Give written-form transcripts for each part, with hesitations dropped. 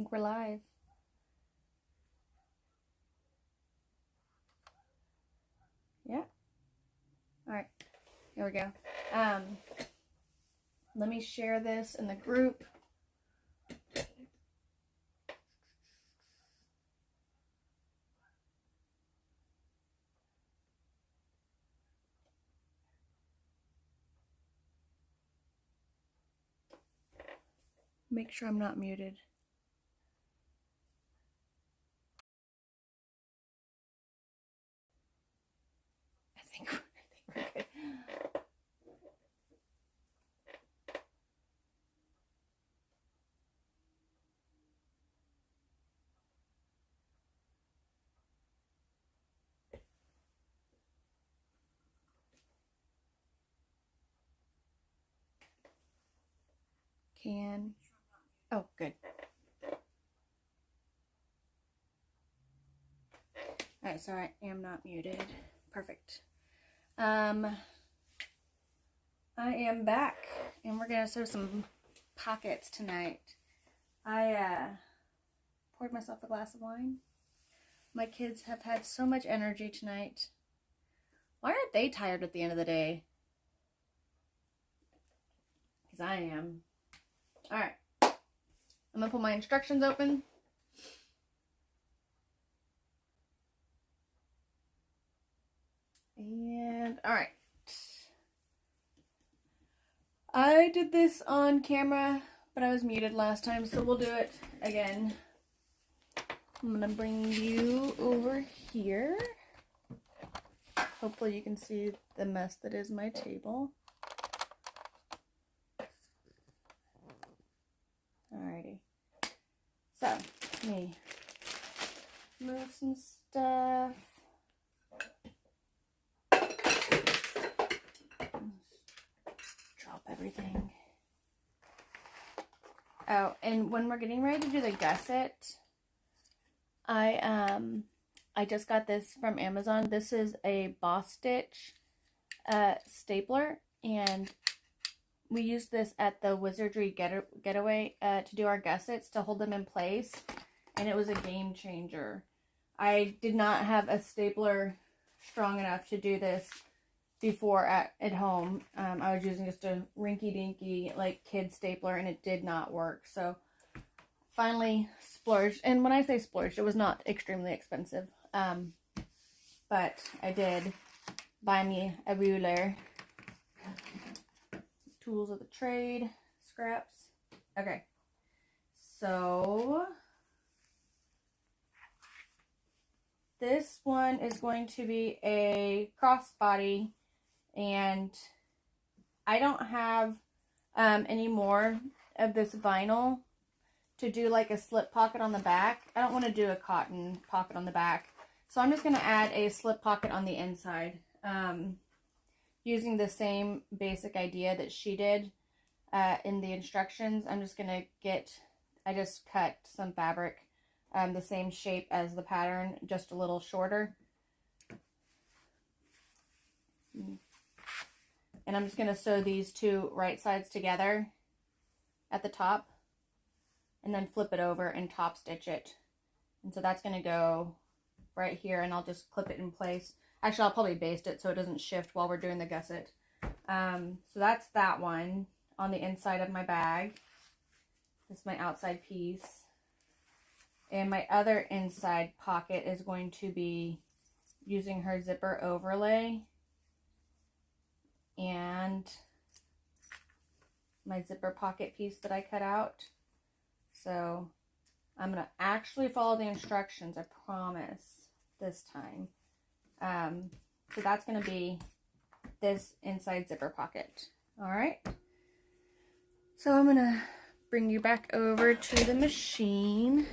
think we're live. Yeah. All right. Here we go. Let me share this in the group. Make sure I'm not muted. I think we're good. Oh, good. All right, so I am not muted. Perfect. I am back, and we're gonna sew some pockets tonight. I poured myself a glass of wine. My kids have had so much energy tonight. Why aren't they tired at the end of the day? Because I am. All right. I'm gonna pull my instructions open. And all right. I did this on camera, but I was muted last time, so we'll do it again. I'm gonna bring you over here. Hopefully you can see the mess that is my table. Alrighty. So, let me move some stuff. Drop everything. Oh, and when we're getting ready to do the gusset, I just got this from Amazon. This is a Boss Stitch stapler, and we used this at the Wizardry getaway to do our gussets to hold them in place, and it was a game changer. I did not have a stapler strong enough to do this before at home. I was using just a rinky-dinky like kid stapler, and it did not work. So finally splurged, and when I say splurged, it was not extremely expensive, but I did buy me a ruler. Tools of the trade, scraps. Okay, so this one is going to be a crossbody, and I don't have any more of this vinyl to do like a slip pocket on the back. I don't want to do a cotton pocket on the back, so I'm just going to add a slip pocket on the inside. Using the same basic idea that she did in the instructions. I'm just going to I just cut some fabric the same shape as the pattern, just a little shorter. And I'm just going to sew these two right sides together at the top, and then flip it over and top stitch it. And so that's going to go right here, and I'll just clip it in place. Actually, I'll probably baste it so it doesn't shift while we're doing the gusset. So that's that one on the inside of my bag. This is my outside piece. And my other inside pocket is going to be using her zipper overlay and my zipper pocket piece that I cut out. So I'm going to actually follow the instructions, I promise, this time. So that's going to be this inside zipper pocket. All right. So I'm going to bring you back over to the machine.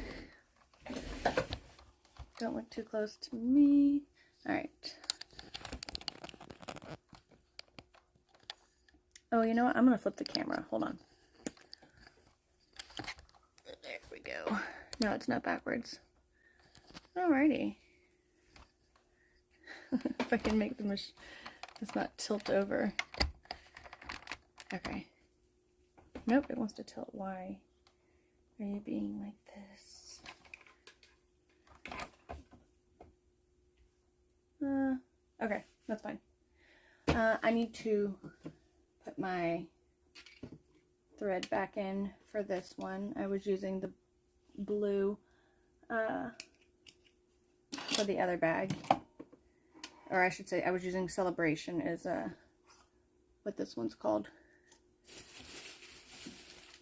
Don't look too close to me. All right. Oh, you know what? I'm going to flip the camera. Hold on. There we go. No, it's not backwards. Alrighty. If I can make the machine, it's not tilt over. Okay. Nope, it wants to tilt. Why? Are you being like this? Okay, that's fine. I need to put my thread back in for this one. I was using the blue for the other bag, or I should say I was using Celebration is what this one's called.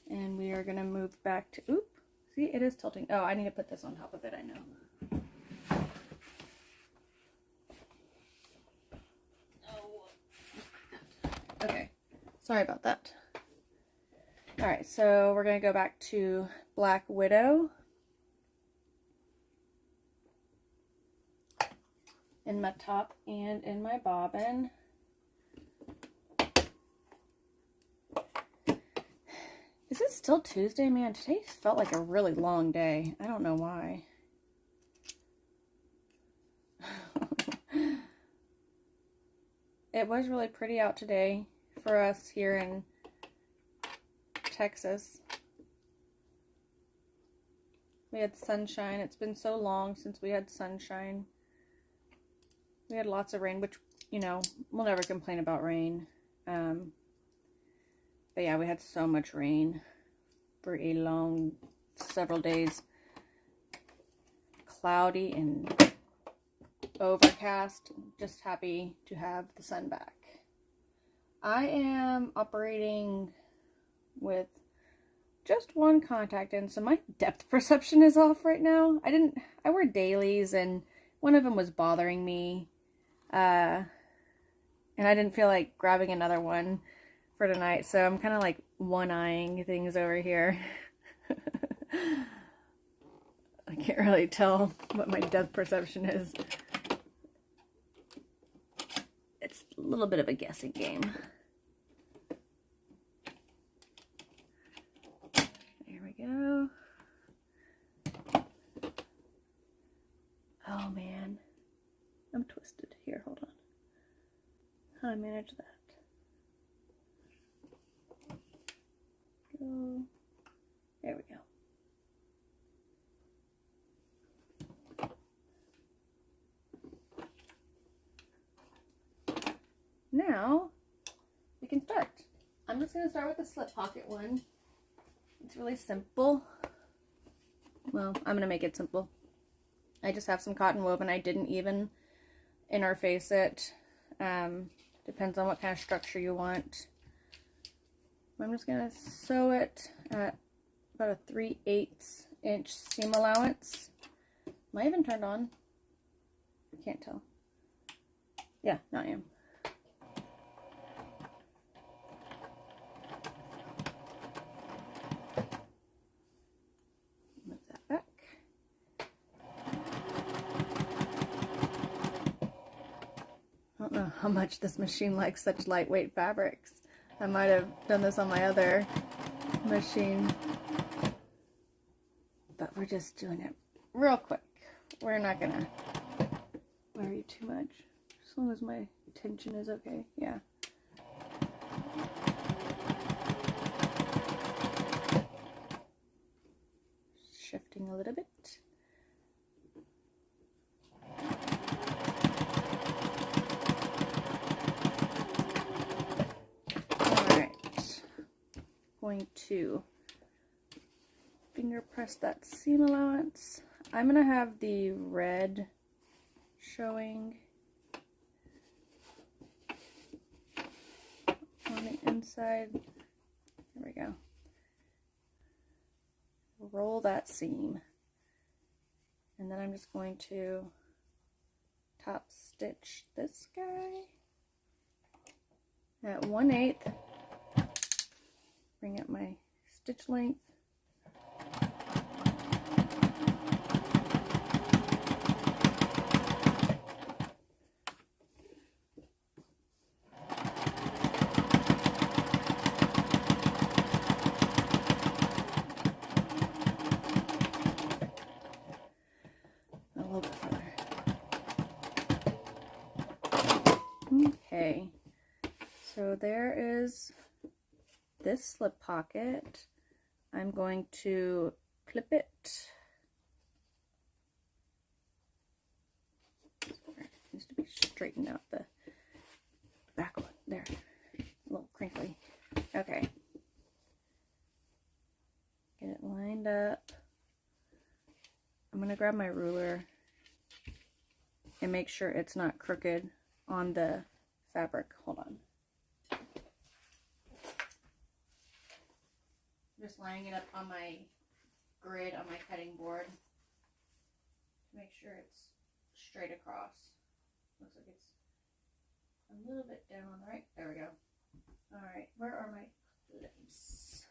And we are gonna move back to, oop, see, it is tilting. Oh, I need to put this on top of it, I know. Okay, sorry about that. All right, so we're gonna go back to Black Widow in my top and in my bobbin. Is it still Tuesday? Man, today felt like a really long day. I don't know why. It was really pretty out today for us here in Texas. We had sunshine. It's been so long since we had sunshine. We had lots of rain, which, you know, we'll never complain about rain. But yeah, we had so much rain for a long, several days. Cloudy and overcast. Just happy to have the sun back. I am operating with just one contact in, so my depth perception is off right now. I wear dailies and one of them was bothering me. And I didn't feel like grabbing another one for tonight, so I'm kind of like one-eyeing things over here. I can't really tell what my depth perception is. It's a little bit of a guessing game. There we go. Oh man, I'm twisted. Here, hold on. How do I manage that? Go. There we go. Now we can start. I'm just going to start with the slip pocket one. It's really simple. Well, I'm going to make it simple. I just have some cotton woven. I didn't even interface it. Depends on what kind of structure you want. I'm just going to sew it at about a 3/8 inch seam allowance. Am I even turned on? I can't tell. Yeah, no, I am. Move that back. I don't know how much this machine likes such lightweight fabrics. I might have done this on my other machine, but we're just doing it real quick. We're not gonna worry too much, as long as my tension is okay. Yeah. Shifting a little bit. Going to finger press that seam allowance. I'm going to have the red showing on the inside. There we go. Roll that seam. And then I'm just going to top stitch this guy at 1/8. Bring up my stitch length. A little bit further. Okay, so there is this slip pocket. I'm going to clip it. Needs to be straightened out, the back one there, a little crinkly. Okay, get it lined up. I'm gonna grab my ruler and make sure it's not crooked on the fabric. Hold on. Just lining it up on my grid on my cutting board to make sure it's straight across. Looks like it's a little bit down on the right. There we go. All right, where are my clips?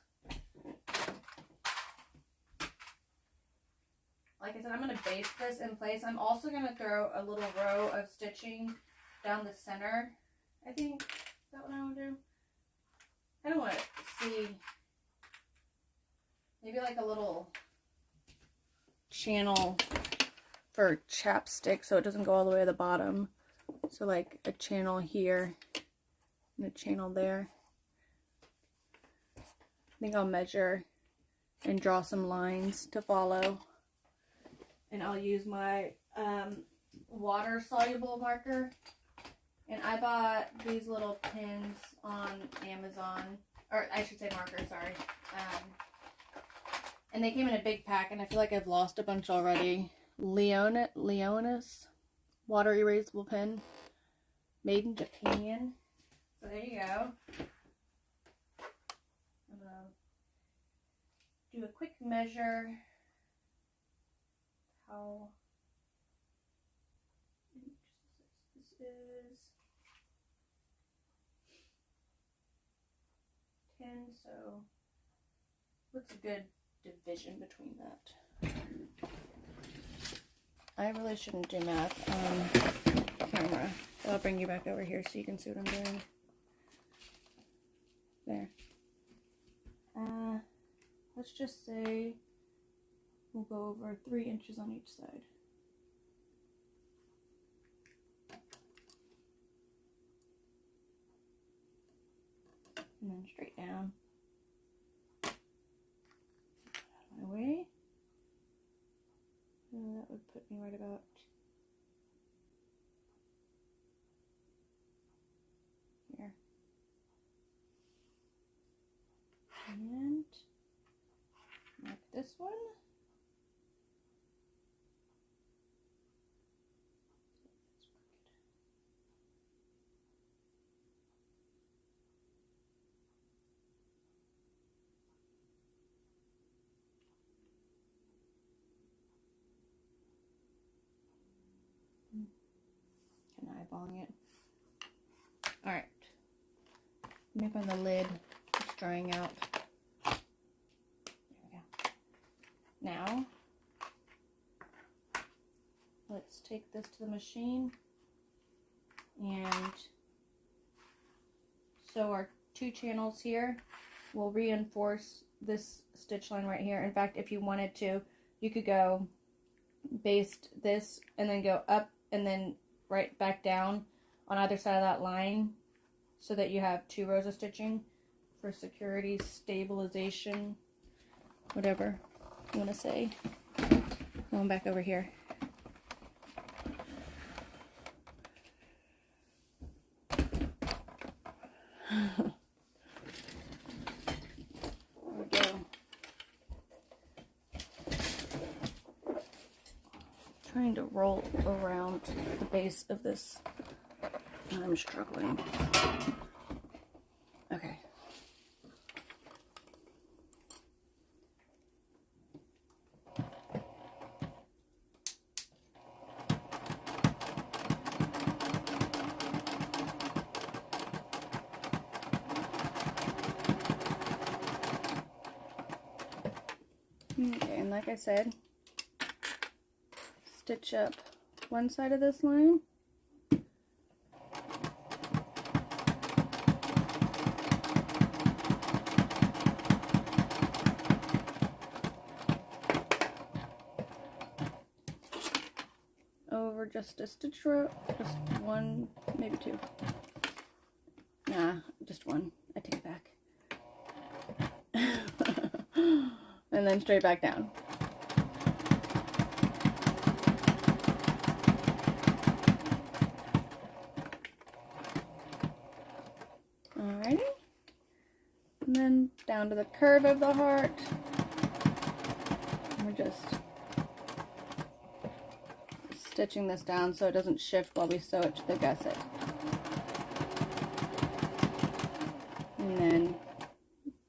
Like I said, I'm going to base this in place. I'm also going to throw a little row of stitching down the center. I think is that what I want to do. I don't want to see, maybe like a little channel for chapstick so it doesn't go all the way to the bottom. So like a channel here and a channel there. I think I'll measure and draw some lines to follow. And I'll use my water soluble marker. And I bought these little pins on Amazon, or I should say marker, sorry. And they came in a big pack, and I feel like I've lost a bunch already. Leonis water erasable pen, made in Japan. So there you go. I'm gonna do a quick measure. How this is 10, so what's a good division between that? I really shouldn't do math on camera. I'll bring you back over here so you can see what I'm doing. There. Let's just say we'll go over 3 inches on each side. And then straight down. Out of my way. And that would put me right about here. And mark this one. Eyeballing it. Alright. Let me find the lid. It's drying out. There we go. Now, let's take this to the machine and sew our 2 channels here. We'll reinforce this stitch line right here. In fact, if you wanted to, you could go baste this and then go up and then right back down on either side of that line so that you have 2 rows of stitching for security, stabilization, whatever you want to say. Going back over here. There we go. Trying to roll around the base of this. I'm struggling. Okay. Okay, and like I said, stitch up one side of this line. Over just a stitch row, just one, maybe 2. Nah, just 1. I take it back. And then straight back down. And then down to the curve of the heart. And we're just stitching this down so it doesn't shift while we sew it to the gusset. And then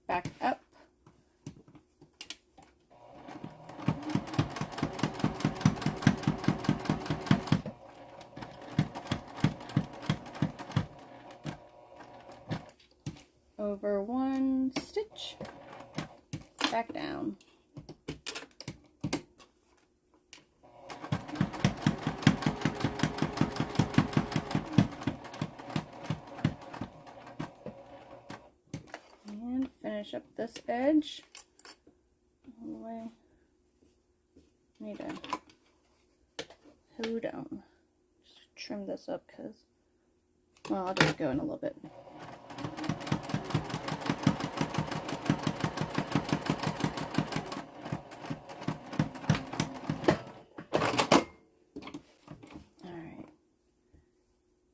back up. Over one stitch, back down. And finish up this edge all the way. Need to hold on. Just trim this up because, well, I'll just go in a little bit.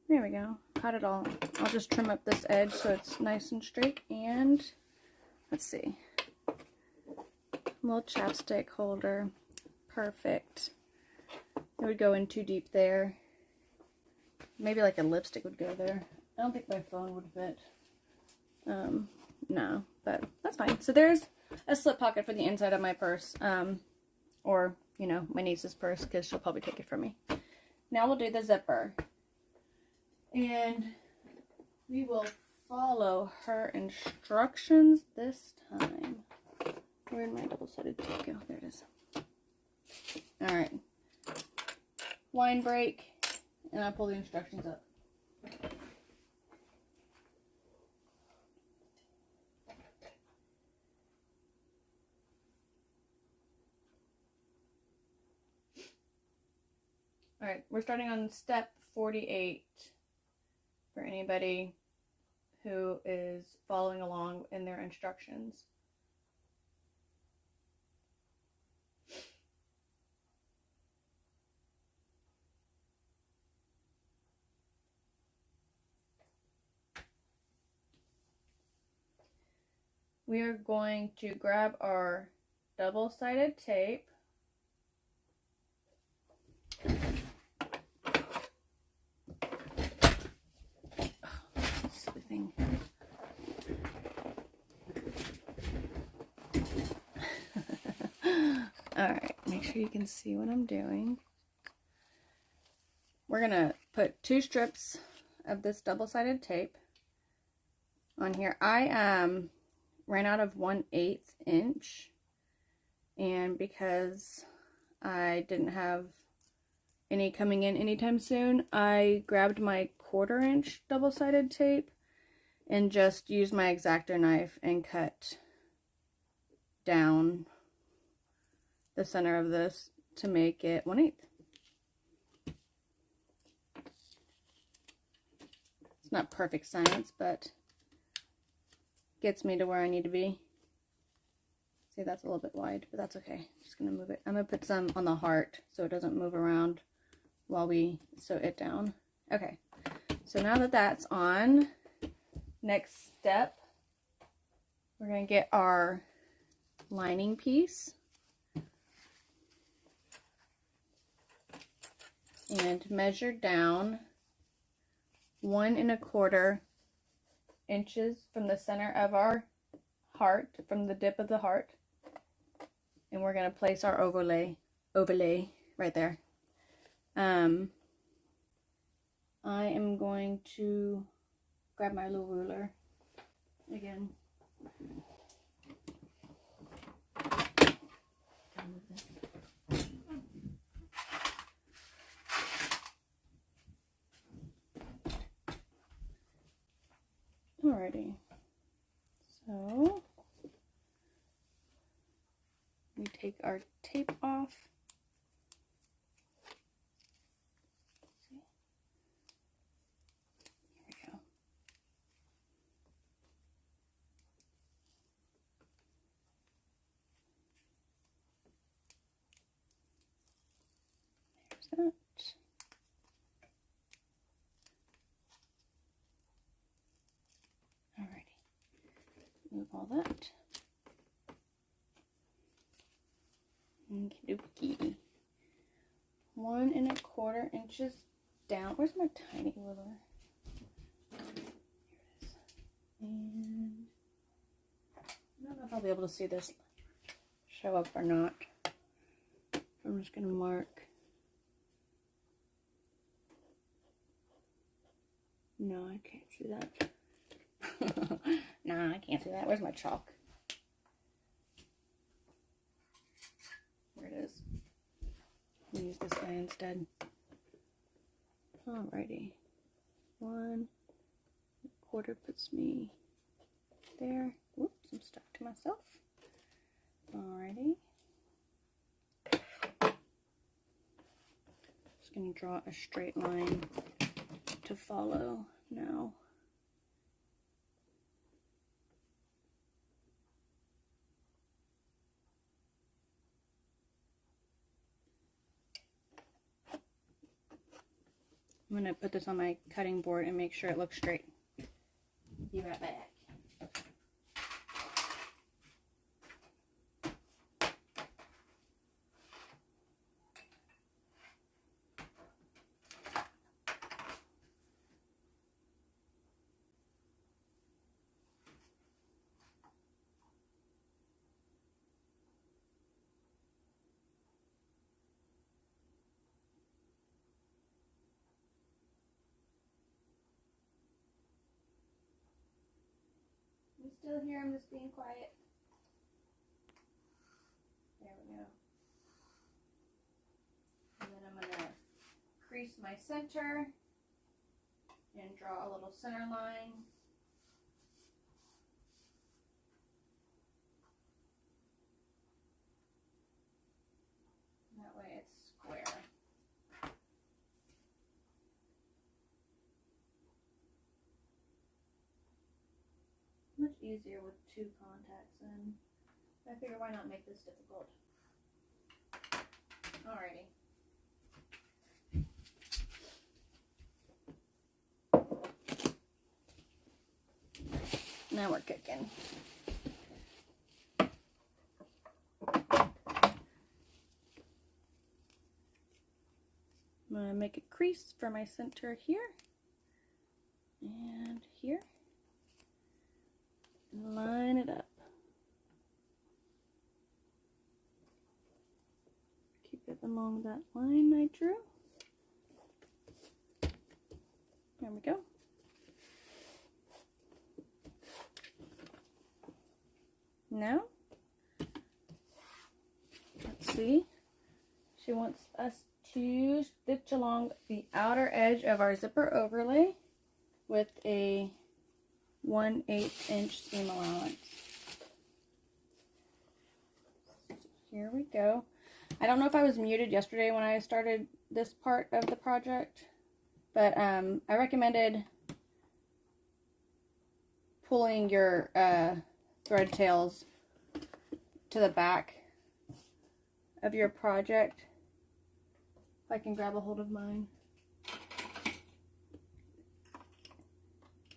There we go. Got it all. I'll just trim up this edge so it's nice and straight. And let's see. Little chapstick holder. Perfect. It would go in too deep there. Maybe like a lipstick would go there. I don't think my phone would fit. No, but that's fine. So there's a slip pocket for the inside of my purse. Or, you know, my niece's purse because she'll probably take it from me. Now we'll do the zipper. And we will follow her instructions this time. Where did my double-sided tape go? There it is. Alright. Line break, and I pull the instructions up. Alright, we're starting on step 48. For anybody who is following along in their instructions. We are going to grab our double-sided tape. Thing. Alright, make sure you can see what I'm doing. We're gonna put 2 strips of this double-sided tape on here. I ran out of 1/8 inch, and because I didn't have any coming in anytime soon, I grabbed my 1/4 inch double-sided tape and just use my X-Acto knife and cut down the center of this to make it 1/8. It's not perfect science, but gets me to where I need to be. See, that's a little bit wide, but that's okay. I'm just gonna move it. I'm gonna put some on the heart so it doesn't move around while we sew it down. Okay, so now that that's on, next step, we're going to get our lining piece and measure down 1 1/4 inches from the center of our heart, from the dip of the heart, and we're going to place our overlay right there. I am going to grab my little ruler again. Alrighty, so we take our tape off. That. Alrighty, move all that. Okie 1¼ inches down. Where's my tiny ruler? Here it is. And I don't know if I'll be able to see this show up or not. I'm just going to mark. No, I can't see that. Nah, I can't see that. Where's my chalk? There it is. I'll use this guy instead. Alrighty. 1¼ puts me there. Whoops, I'm stuck to myself. Alrighty. Just going to draw a straight line to follow now. I'm going to put this on my cutting board and make sure it looks straight. Be right back. I'm still here, I'm just being quiet. There we go. And then I'm going to crease my center and draw a little center line. That way it's square. Much easier with 2 contacts in. I figure why not make this difficult. Alrighty. Now we're cooking. I'm going to make a crease for my center here and here. Line it up. Keep it along that line I drew. There we go. Now, let's see. She wants us to stitch along the outer edge of our zipper overlay with a 1/8 inch seam allowance. Here we go. I don't know if I was muted yesterday when I started this part of the project, but I recommended pulling your thread tails to the back of your project. If I can grab a hold of mine.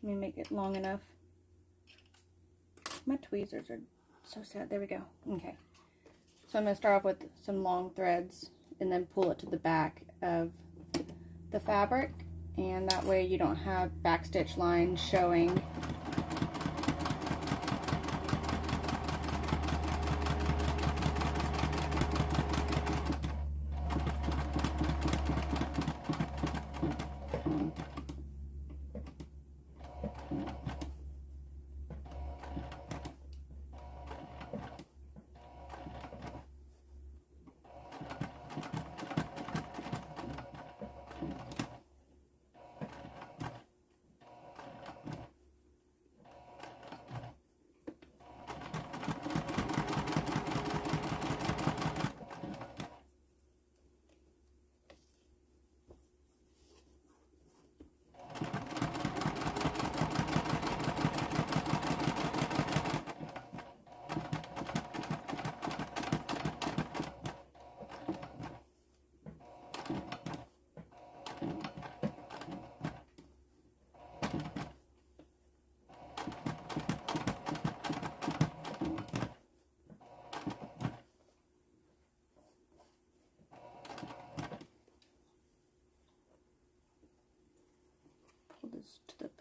Let me make it long enough. My tweezers are so sad. There we go. Okay. So I'm going to start off with some long threads and then pull it to the back of the fabric. And that way you don't have backstitch lines showing.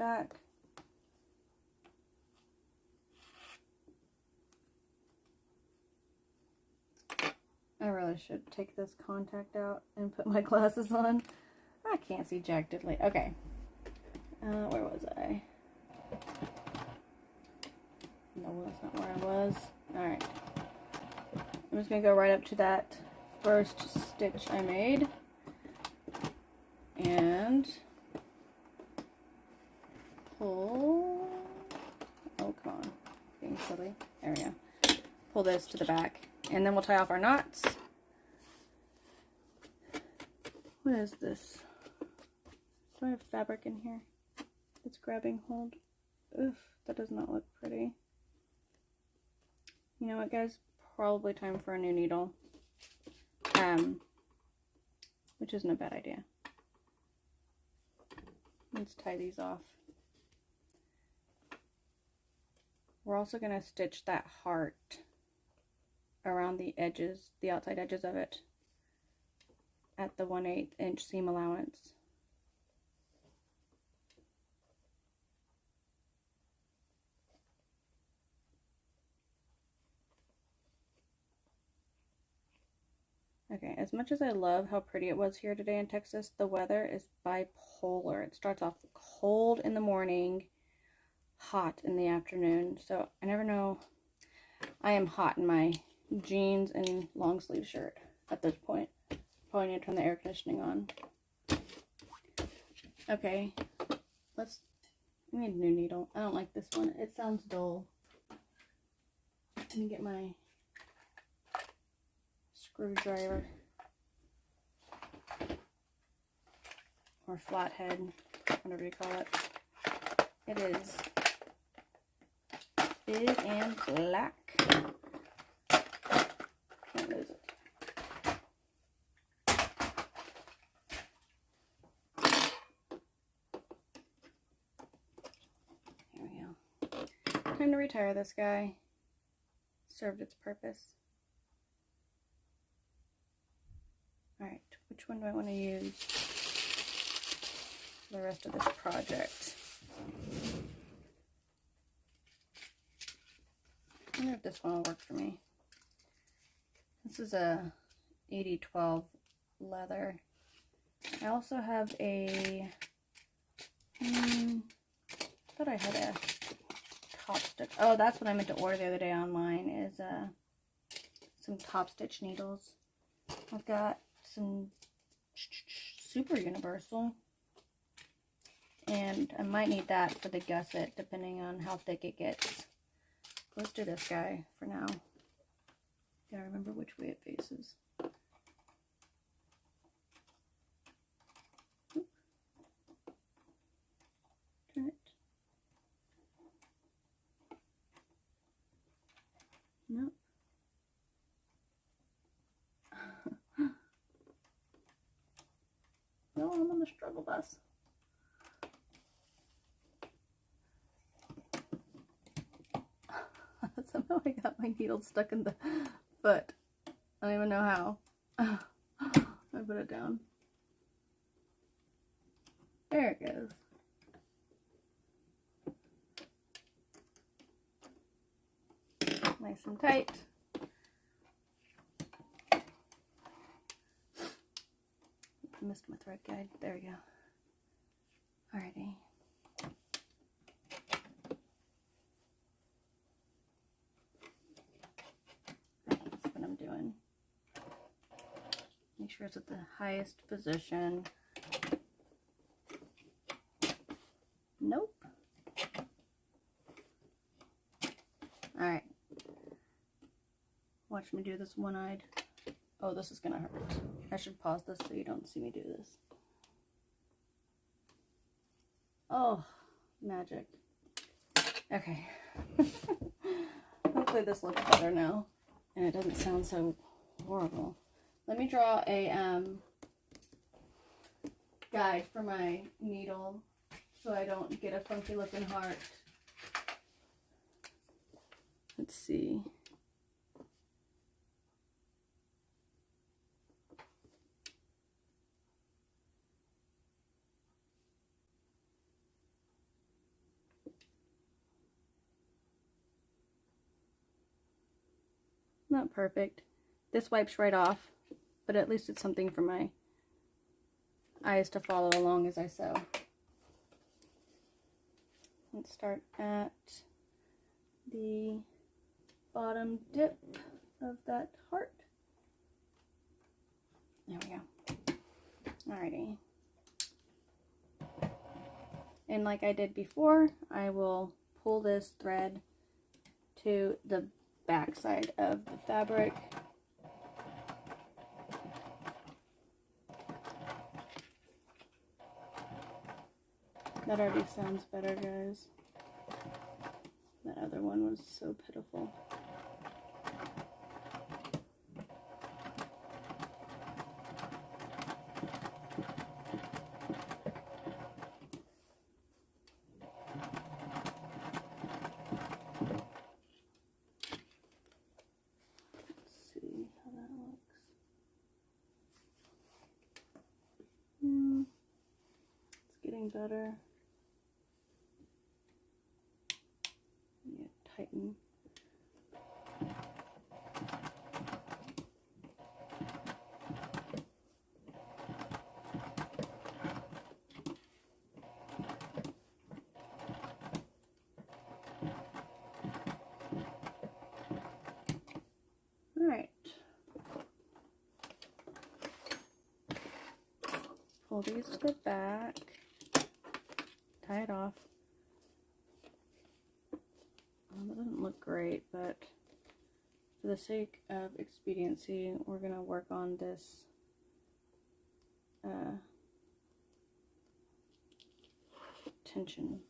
back. I really should take this contact out and put my glasses on. I can't see jack diddly. Okay. Where was I? No, that's not where I was. Alright. I'm just going to go right up to that first stitch I made. And pull. Oh, come on. Being silly. There we go. Pull this to the back. And then we'll tie off our knots. What is this? Do I have fabric in here? It's grabbing hold. Oof, that does not look pretty. You know what, guys? Probably time for a new needle. Which isn't a bad idea. Let's tie these off. We're also going to stitch that heart around the edges, the outside edges of it, at the 1/8 inch seam allowance. Okay, as much as I love how pretty it was here today in Texas, the weather is bipolar. It starts off cold in the morning, hot in the afternoon, so I never know. I am hot in my jeans and long sleeve shirt at this point. Probably need to turn the air conditioning on. Okay, I need a new needle. I don't like this one. It sounds dull. Let me get my screwdriver or flathead, whatever you call it. It is big and black. Can't lose it. Here we go. Time to retire this guy. Served its purpose. Alright, which one do I want to use for the rest of this project? I wonder if this one will work for me. This is a 80/12 leather. I also have a, I thought I had a top stitch. Oh, that's what I meant to order the other day online, is some top stitch needles. I've got some super universal, and I might need that for the gusset depending on how thick it gets. Let's do this guy for now. Gotta remember which way it faces. Oop. Turn it. Nope. No, I'm on the struggle bus. Somehow I got my needle stuck in the foot. I don't even know how. I put it down. There it goes. Nice and tight. I missed my thread guide. There we go. Alrighty. That's what I'm doing. Make sure it's at the highest position. Nope. Alright. Watch me do this one-eyed. Oh, this is gonna hurt. I should pause this so you don't see me do this. Oh, magic. Okay. Hopefully this looks better now, and it doesn't sound so horrible. Let me draw a guide for my needle so I don't get a funky looking heart. Let's see. Not perfect. This wipes right off, but at least it's something for my eyes to follow along as I sew. Let's start at the bottom dip of that heart. There we go. Alrighty. And like I did before, I will pull this thread to the back side of the fabric. That already sounds better, guys. That other one was so pitiful. Better. Yeah, tighten. All right. Pull these to the back. Tie it off. That doesn't look great, but for the sake of expediency, we're going to work on this tension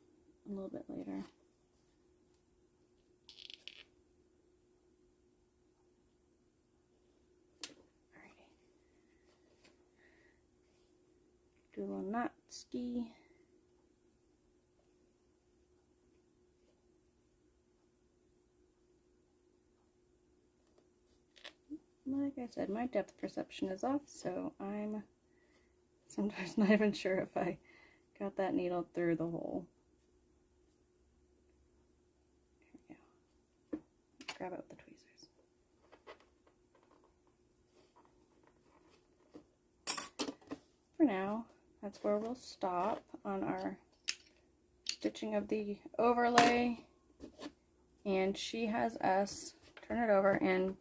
a little bit later. Alrighty. Do a little knot ski. Like I said, my depth perception is off, so I'm sometimes not even sure if I got that needle through the hole. There we go. Grab it with the tweezers. For now, that's where we'll stop on our stitching of the overlay. And she has us turn it over and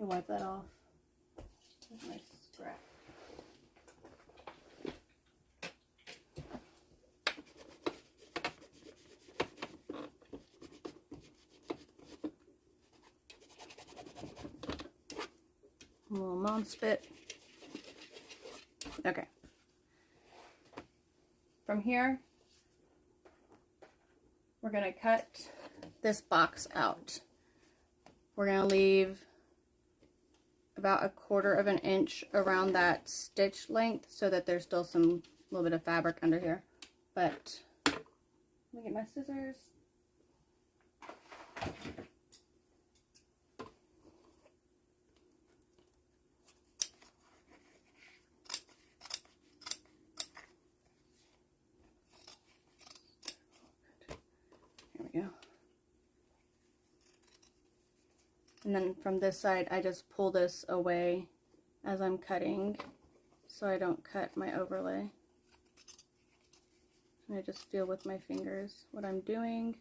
wipe that off with my scrap. A little mom spit. Okay. From here, we're going to cut this box out. We're going to leave about 1/4 of an inch around that stitch length so that there's still some little bit of fabric under here. But let me get my scissors. Here we go. And then from this side, I just pull this away as I'm cutting so I don't cut my overlay. And I just feel with my fingers what I'm doing.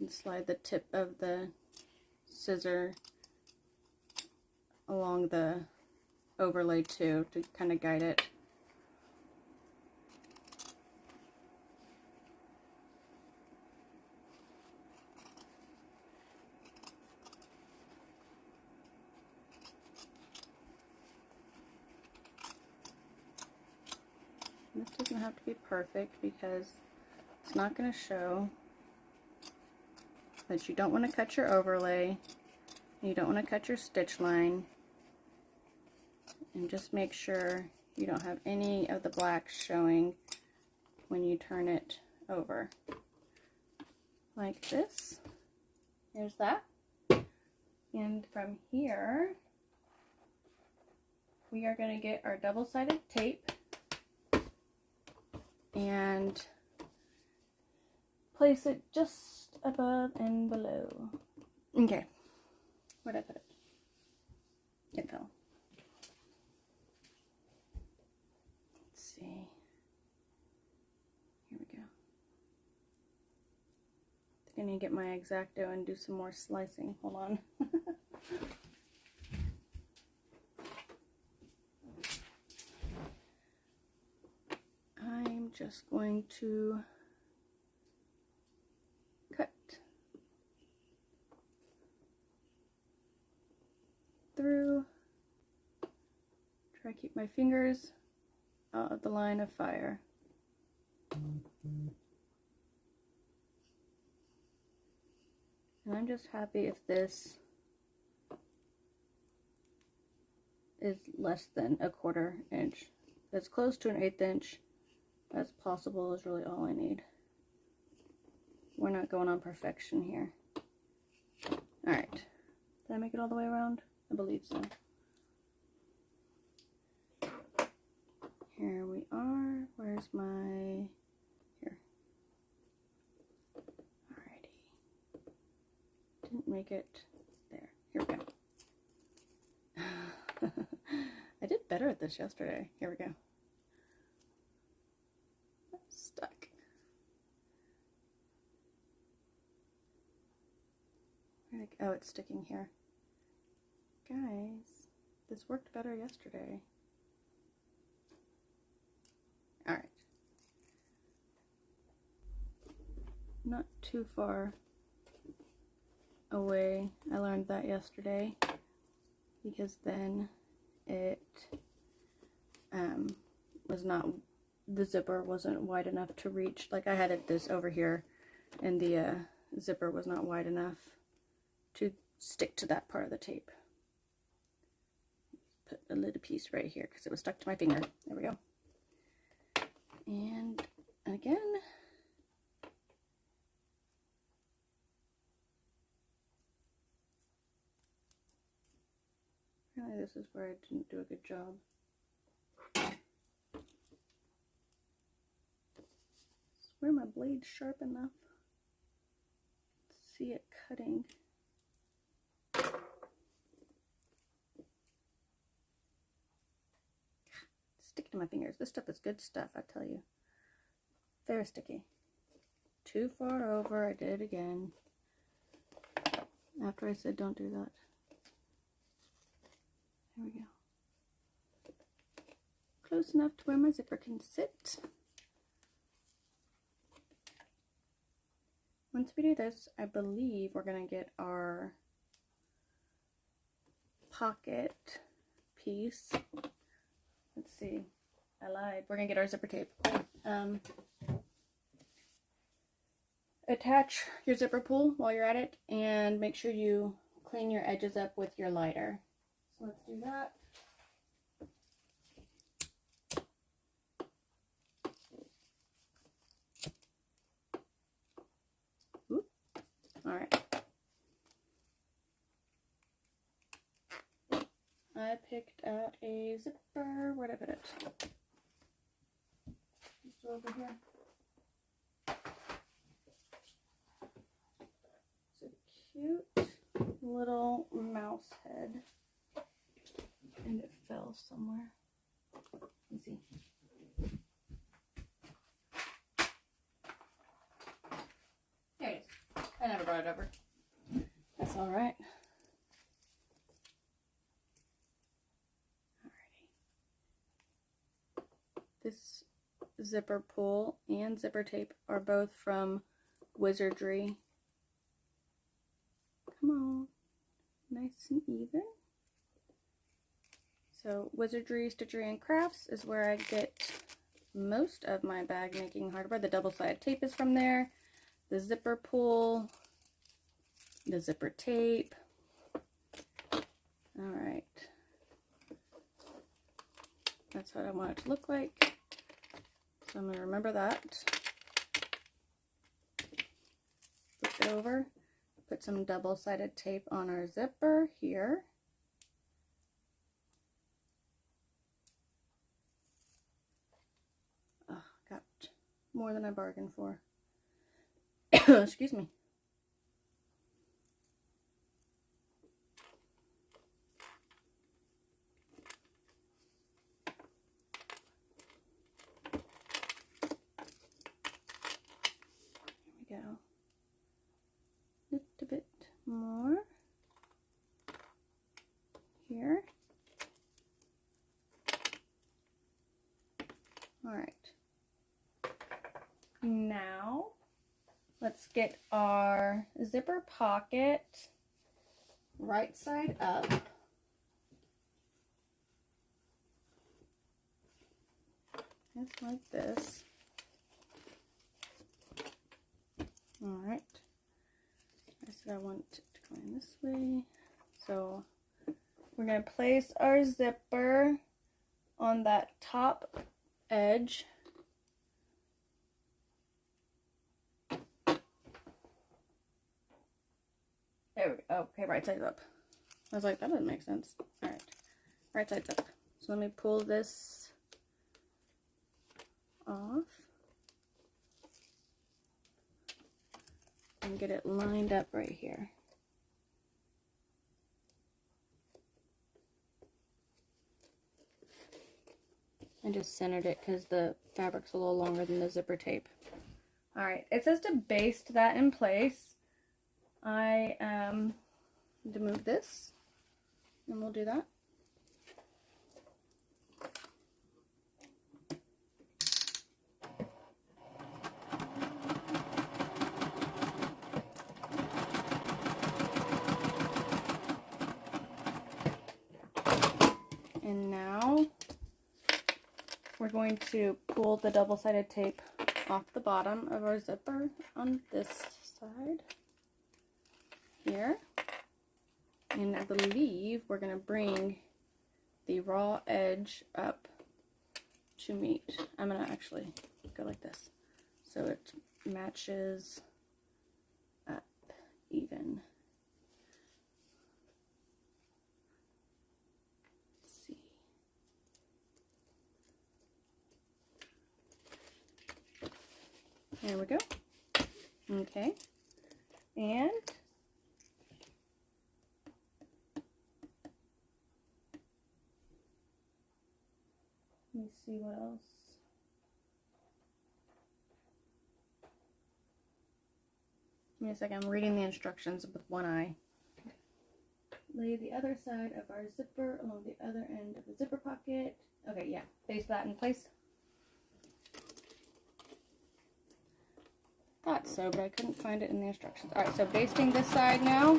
And slide the tip of the scissor along the overlay too to kind of guide it. This doesn't have to be perfect because it's not going to show. But you don't want to cut your overlay. You don't want to cut your stitch line. And just make sure you don't have any of the black showing when you turn it over. Like this. There's that. And from here, we are going to get our double-sided tape and place it just above and below. Okay. Where'd I put it? It fell. Let's see. Here we go. I think I need to get my X-Acto and do some more slicing. Hold on. I'm just going to cut through, try to keep my fingers out of the line of fire. And I'm just happy if this is less than a 1/4 inch. As close to an 1/8 inch as possible is really all I need. We're not going on perfection here. Alright. Did I make it all the way around? I believe so. Here we are. Where's my... Here. Alrighty. Didn't make it there. Here we go. I did better at this yesterday. Here we go. Stuck. Oh, it's sticking here. Guys, this worked better yesterday. Alright. Not too far away. I learned that yesterday because then it was not, the zipper wasn't wide enough to reach. Like I had it this over here and the zipper was not wide enough to stick to that part of the tape. Put a little piece right here because it was stuck to my finger. There we go. And again, apparently this is where I didn't do a good job. Where my blade's sharp enough to see it cutting. Stick to my fingers. This stuff is good stuff, I tell you. Very sticky. Too far over. I did it again. After I said don't do that. There we go. Close enough to where my zipper can sit. Once we do this, I believe we're going to get our pocket piece. Let's see. I lied. We're going to get our zipper tape. Attach your zipper pull while you're at it and make sure you clean your edges up with your lighter. So let's do that. Alright. I picked out a zipper. Where'd I put it? Just over here. It's a cute little mouse head. And it fell somewhere. Let me see. There it is. I never brought it over. That's alright. Alrighty. This zipper pull and zipper tape are both from Wizardry. Come on. Nice and even. So Wizardry Stitchery and Crafts is where I get most of my bag making hardware. The double-sided tape is from there. The zipper pull, the zipper tape. Alright. That's what I want it to look like. So I'm going to remember that. Flip it over. Put some double-sided tape on our zipper here. Oh, got more than I bargained for. Excuse me. more here. All right. Now let's get our zipper pocket right side up. Just like this. All right. I said I want it to go in this way. So we're going to place our zipper on that top edge. There we go. Okay, right side's up. I was like, that doesn't make sense. All right. Right side's up. So let me pull this off and get it lined up right here. I just centered it because the fabric's a little longer than the zipper tape. All right, it says to baste that in place. I need to move this, and we'll do that. And now we're going to pull the double-sided tape off the bottom of our zipper on this side here. And I believe we're going to bring the raw edge up to meet. I'm going to actually go like this so it matches up even. There we go. Okay. And let me see what else. Give me a second. I'm reading the instructions with one eye. Lay the other side of our zipper along the other end of the zipper pocket. Okay, yeah. Baste that in place. Thought so, but I couldn't find it in the instructions. All right, so basting this side now.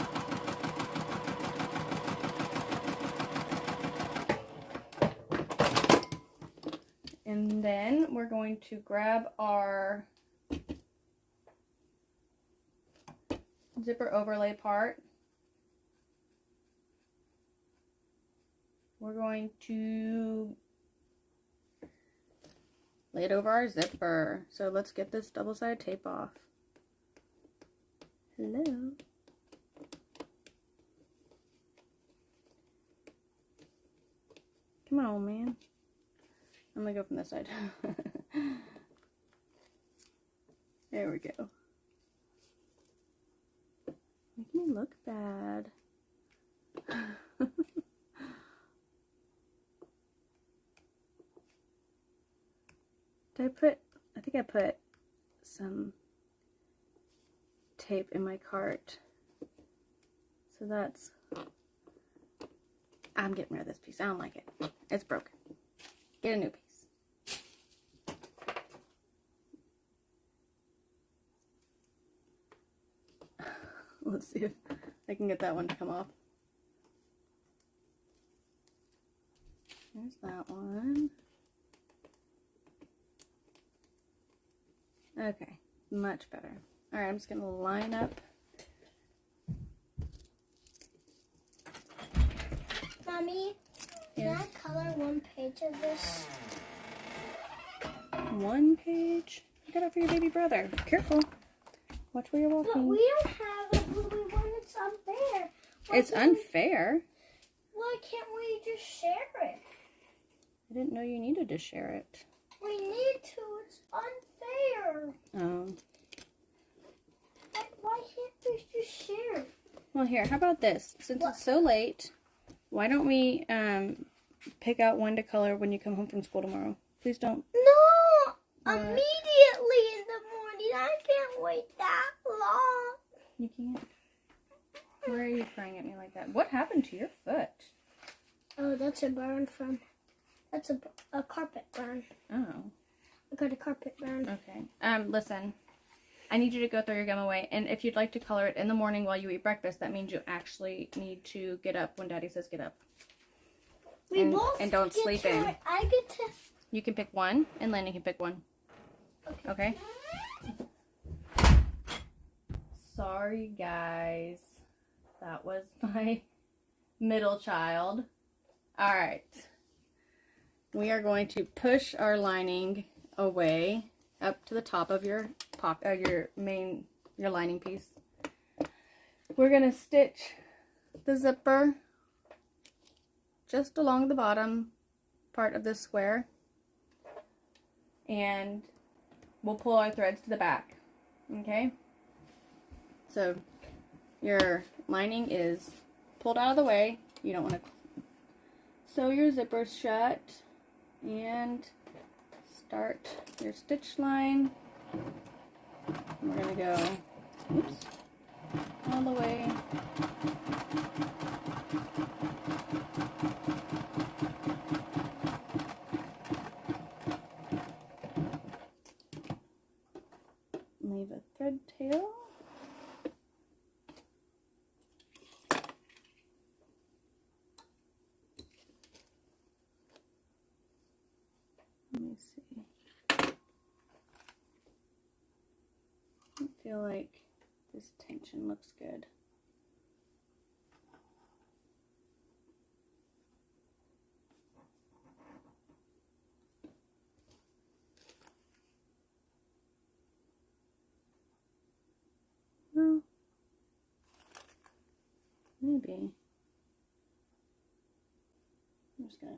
And then we're going to grab our zipper overlay part. We're going to lay it over our zipper. So let's get this double-sided tape off. Hello. Come on, man. I'm gonna go from this side. There we go. Make me look bad. I think I put some tape in my cart. So that's, I'm getting rid of this piece. I don't like it. It's broken. Get a new piece. Let's see if I can get that one to come off. There's that one. Okay, much better. All right, I'm just gonna line up. Mommy, can I color one page of this? One page? I got it for your baby brother. Careful. Watch where you're walking. But we don't have a blue one. It's unfair. It's unfair. Why can't we just share it? I didn't know you needed to share it. We need to. It's unfair. Oh. Why can't we just share it? Well, here, how about this? Since it's so late, why don't we pick out one to color when you come home from school tomorrow? Please don't. No! What? Immediately in the morning. I can't wait that long. You can't? Why are you crying at me like that? What happened to your foot? Oh, that's a burn from... That's a carpet burn. Oh. I got a carpet burn. Okay. Listen. I need you to go throw your gum away. And if you'd like to color it in the morning while you eat breakfast, that means you actually need to get up when Daddy says get up. And don't sleep in. I get to... You can pick one, and Lenny can pick one. Okay? Sorry, guys. That was my middle child. Alright. We are going to push our lining away up to the top of your lining piece. We're going to stitch the zipper just along the bottom part of this square, and we'll pull our threads to the back. Okay, so your lining is pulled out of the way. You don't want to sew your zippers shut, and start your stitch line. We're going to go, oops, all the way leave a thread tail. Let me see. I feel like this tension looks good. Well, maybe. I'm just gonna